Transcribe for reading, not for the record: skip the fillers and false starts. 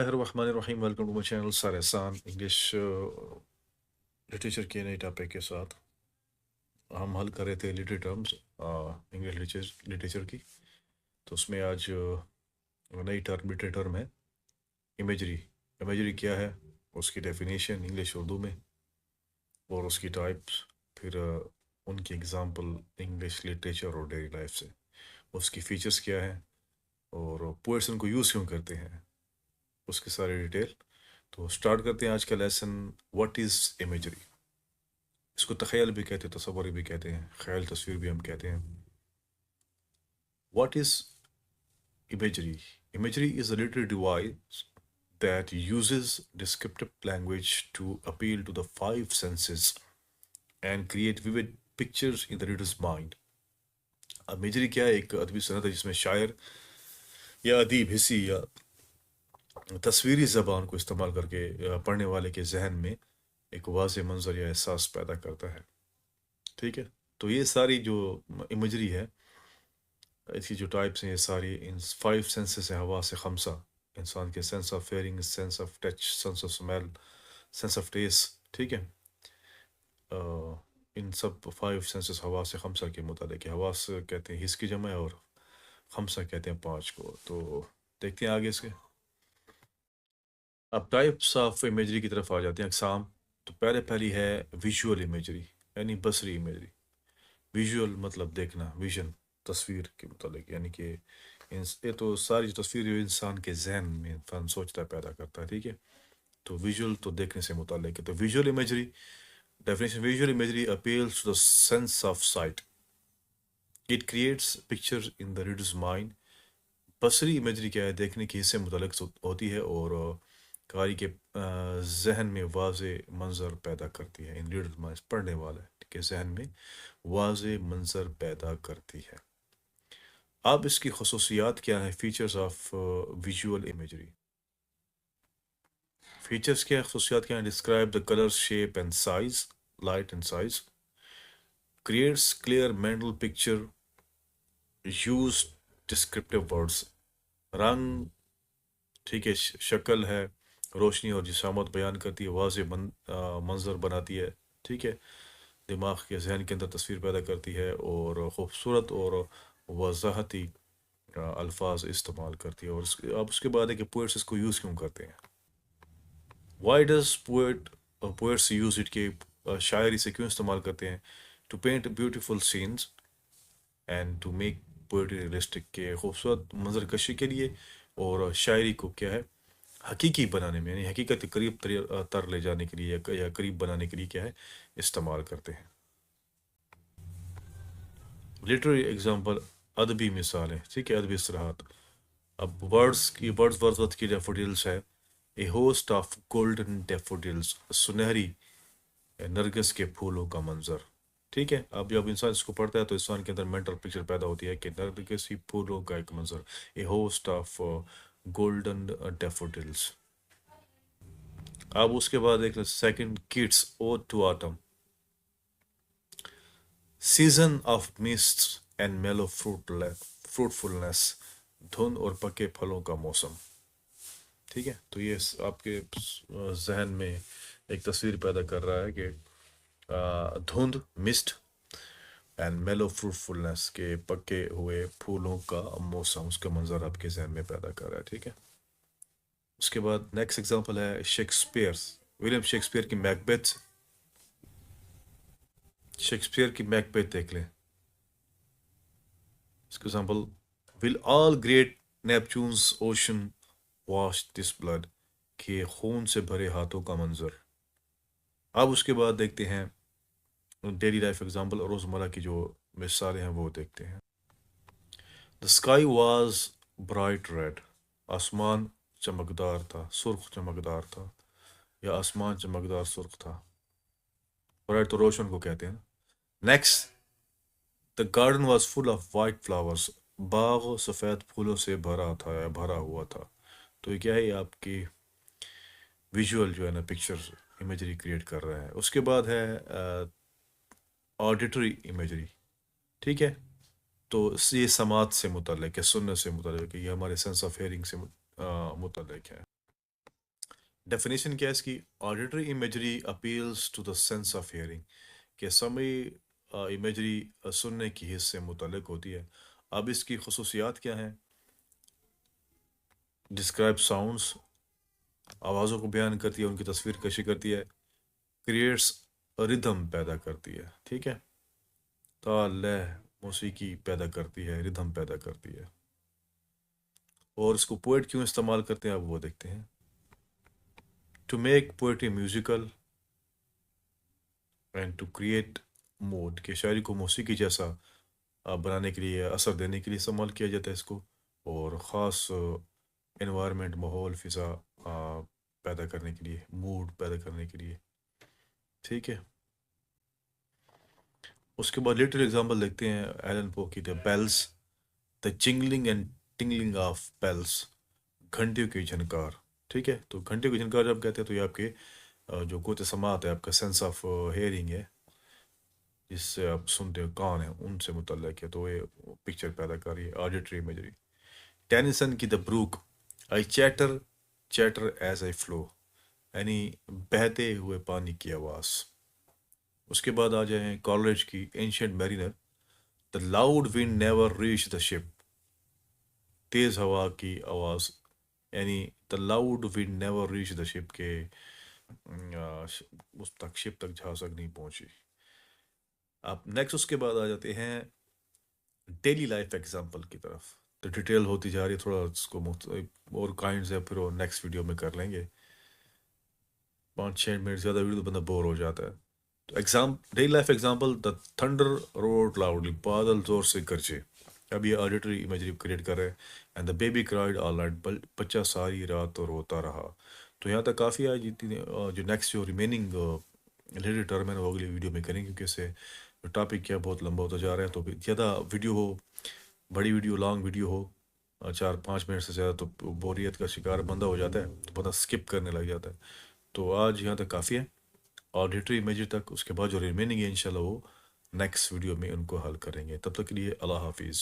الرحمن الرحیم، welcome to my channel sir Ahsan English literature کے نئے ٹاپک کے ساتھ ہم حل کر رہے تھے لٹری ٹرمز انگلش لٹریچر کی. تو اس میں آج نئی ٹرم لٹری ٹرم ہے امیجری. امیجری کیا ہے، اس کی ڈیفینیشن انگلش اردو میں اور اس کی ٹائپس، پھر ان کی اگزامپل انگلش لٹریچر اور ڈیلی لائف سے، اس کی فیچرز کیا ہیں اور پوئٹس ان کو یوز کیوں کرتے ہیں، اس کی ساری ڈیٹیل. تو سٹارٹ کرتے ہیں آج کا لیسن. What is imagery? اس کو تخیل بھی کہتے ہیں، تصور بھی کہتے ہیں، خیال تصویر بھی ہم کہتے ہیں. What is imagery? Imagery is a literary device that uses descriptive language to appeal to the five senses and create vivid pictures in the reader's mind. Imagery کیا ہے؟ ایک ادبی صنعت ہے جس میں شاعر یا ادیب حصی یا تصویری زبان کو استعمال کر کے پڑھنے والے کے ذہن میں ایک واضح منظر یا احساس پیدا کرتا ہے. ٹھیک ہے، تو یہ ساری جو امیجری ہے، اس کی جو ٹائپس ہیں، یہ ساری ان 5 سینسز ہیں، حواس خمسہ. انسان کے sense of hearing, sense of touch, sense of smell, sense of test. ٹھیک ہے، ان سب 5 سینسز حواس خمسہ کے متعلق ہے. حواس کہتے ہیں حس کی جمع ہے اور خمسہ کہتے ہیں 5 کو. تو دیکھتے ہیں آگے اس کے. اب ٹائپس آف امیجری کی طرف آ جاتے ہیں، اقسام. تو پہلی ہے ویژول امیجری، یعنی بصری امیجری. ویژول مطلب دیکھنا، ویژن تصویر کے متعلق، یعنی کہ یہ تو ساری جو تصویر جو انسان کے ذہن میں انسان سوچتا ہے، پیدا کرتا ہے. ٹھیک ہے، تو ویژول تو دیکھنے سے متعلق ہے. تو visual imagery definition: visual imagery appeals to the sense of sight. It creates picture in the readers mind. بصری امیجری کیا ہے؟ دیکھنے کے حصے متعلق ہوتی ہے اور قاری کے ذہن میں واضح منظر پیدا کرتی ہے. ان ریڈرز مائنڈ، پڑھنے والے کے ذہن میں واضح منظر پیدا کرتی ہے. اب اس کی خصوصیات کیا ہیں؟ Features of visual imagery. Features کیا ہیں، خصوصیات کیا ہیں؟ Describe the colour, shape and size, light and size. Creates clear mental picture. Use descriptive words. رنگ، ٹھیک ہے، شکل ہے، روشنی اور جسامت بیان کرتی ہے، واضح منظر بناتی ہے. ٹھیک ہے، دماغ کے ذہن کے اندر تصویر پیدا کرتی ہے اور خوبصورت اور وضاحتی الفاظ استعمال کرتی ہے. اور اب اس کے بعد ہے کہ پوئٹس اس کو یوز کیوں کرتے ہیں. Why does poets use it, کہ شاعری سے کیوں استعمال کرتے ہیں. To paint beautiful scenes and to make poetry realistic, کے خوبصورت منظر کشی کے لیے اور شاعری کو کیا ہے، حقیقی بنانے میں، یعنی حقیقت کے قریب تر لے جانے کے لیے یا قریب بنانے کے لیے کیا ہے، استعمال کرتے ہیں. لٹری ایگزامپل، ادبی مثالیں. ٹھیک ہے، ادبی اصطلاحات. اب ورڈز کی ڈیفوڈلس ہے. اے ہوسٹ آف گولڈن ڈیفوڈلس، سنہری نرگس کے پھولوں کا منظر. ٹھیک ہے، اب جب انسان اس کو پڑھتا ہے تو انسان کے اندر مینٹل پکچر پیدا ہوتی ہے کہ نرگسی پھولوں کا ایک منظر. A host of golden daffodils. اب اس کے بعد ایک second, Keats ode to autumn. Season of mist and mellow fruitfulness, دھند اور پکے پھلوں کا موسم. ٹھیک ہے، تو یہ آپ کے ذہن میں ایک تصویر پیدا کر رہا ہے کہ دھند، مسٹ اینڈ میلو فروٹفلنس، کے پکے ہوئے پھولوں کا موسم، اس کا منظر آپ کے ذہن میں پیدا کر رہا ہے. ٹھیک ہے، اس کے بعد نیکسٹ ایگزامپل ہے شیکسپیئر. ولیم شیکسپیئر کی میکبیتھ. شیکسپیئر کی میکبیتھ دیکھ لیں. اس کا ایگزامپل: ول آل گریٹ نیپچونز اوشن واش دس بلڈ، کہ خون سے بھرے ہاتھوں کا منظر. اب اس کے بعد دیکھتے ہیں ڈیلی لائف ایگزامپل، روزمرہ کی جو مثالیں ہیں وہ دیکھتے ہیں. The sky was bright red, آسمان چمکدار تھا، سرخ چمکدار تھا، یا آسمان چمکدار سرخ تھا. برائٹ تو روشن کو کہتے ہیں. Next, the garden was full of white flowers, باغ سفید پھولوں سے بھرا تھا یا بھرا ہوا تھا. تو یہ کیا ہے، آپ کی ویژول جو ہے نا پکچر امیجری کریٹ کر رہا ہے. اس کے بعد ہے آڈیٹری امیجری. ٹھیک ہے، تو یہ سماعت سے متعلق ہے، سننے سے متعلق ہے، یہ ہمارے سینس آف ہیئرنگ سے متعلق ہے. ڈیفینیشن کیا ہے اس کی؟ Auditory imagery appeals to the sense of hearing, کہ سمعی امیجری سننے کی حس سے متعلق ہوتی ہے۔ اب اس کی خصوصیات کیا ہیں؟ ڈسکرائب ساؤنڈس، آوازوں کو بیان کرتی ہے، ان کی تصویر کشی کرتی ہے۔ کریٹس ردھم پیدا کرتی ہے، ٹھیک ہے، تال لہ موسیقی پیدا کرتی ہے، ردھم پیدا کرتی ہے۔ اور اس کو پوئٹ کیوں استعمال کرتے ہیں اب وہ دیکھتے ہیں۔ To make poetry musical and to create mood, کہ شاعری کو موسیقی جیسا بنانے کے لیے، اثر دینے کے لیے استعمال کیا جاتا ہے اس کو، اور خاص انوائرمنٹ، ماحول، فضا پیدا کرنے کے لیے، موڈ پیدا کرنے کے لیے، ٹھیک ہے۔ اس کے بعد لٹرل اگزامپل دیکھتے ہیں ایلن پو کی، دا بیلس، دا جنگلنگ اینڈ ٹنگلنگ آف بیلس، گھنٹیوں کی جھنکار، ٹھیک ہے۔ تو گھنٹیوں کی جھنکار جب کہتے ہیں تو یہ آپ کے جو قوت سماعت ہے، آپ کا سینس آف ہیئرنگ ہے، جس سے آپ سنتے ہو، کان ہے، ان سے متعلق ہے، تو یہ پکچر پیدا کر رہی ہے، آڈیٹری امیجری۔ ٹینیسن کی the brook, I chatter chatter as I flow, یعنی بہتے ہوئے پانی کی آواز۔ اس کے بعد آ جائیں کالج کی ancient mariner, the loud wind never reach the ship, تیز ہوا کی آواز، یعنی the loud wind never reach the ship, کے اس تک، شپ تک جھاسک نہیں پہنچی۔ آپ نیکسٹ اس کے بعد آ جاتے ہیں ڈیلی لائف ایگزامپل کی طرف۔ تو ڈیٹیل ہوتی جا رہی ہے، تھوڑا اس کو اور کائنڈز ہے، پھر وہ نیکسٹ ویڈیو میں کر لیں گے، 5-6 منٹ زیادہ ویڈیو تو بندہ بور ہو جاتا ہے۔ تو ڈیلی لائف ایگزامپل، دا تھنڈر روڈ لاؤڈلی، بادل زور سے گرجے، اب یہ آڈیٹری امیجری کریٹ کر رہے ہیں۔ And the baby cried all night, بچہ ساری رات تو روتا رہا۔ تو یہاں تک کافی ہے، جتنی جو نیکسٹ جو ریمیننگ لیٹر ٹرم ہے وہ اگلی ویڈیو میں کریں گے، کیونکہ اس سے ٹاپک کیا بہت لمبا ہوتا جا رہا ہے۔ تو زیادہ ویڈیو ہو، بڑی ویڈیو، لانگ ویڈیو ہو، 4-5 منٹ سے زیادہ، تو بوریت کا شکار بندہ ہو جاتا ہے، تو بندہ اسکپ کرنے لگ جاتا ہے۔ تو آج یہاں تک کافی ہے، آڈیٹری امیجری تک۔ اس کے بعد جو ریمیننگ ہے انشاءاللہ وہ نیکسٹ ویڈیو میں ان کو حل کریں گے۔ تب تک کے لیے اللہ حافظ۔